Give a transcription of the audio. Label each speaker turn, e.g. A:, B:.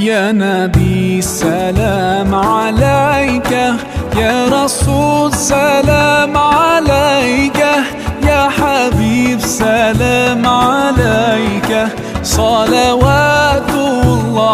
A: يا نبي سلام عليك، يا رسول سلام عليك، يا حبيب سلام عليك، صلوات الله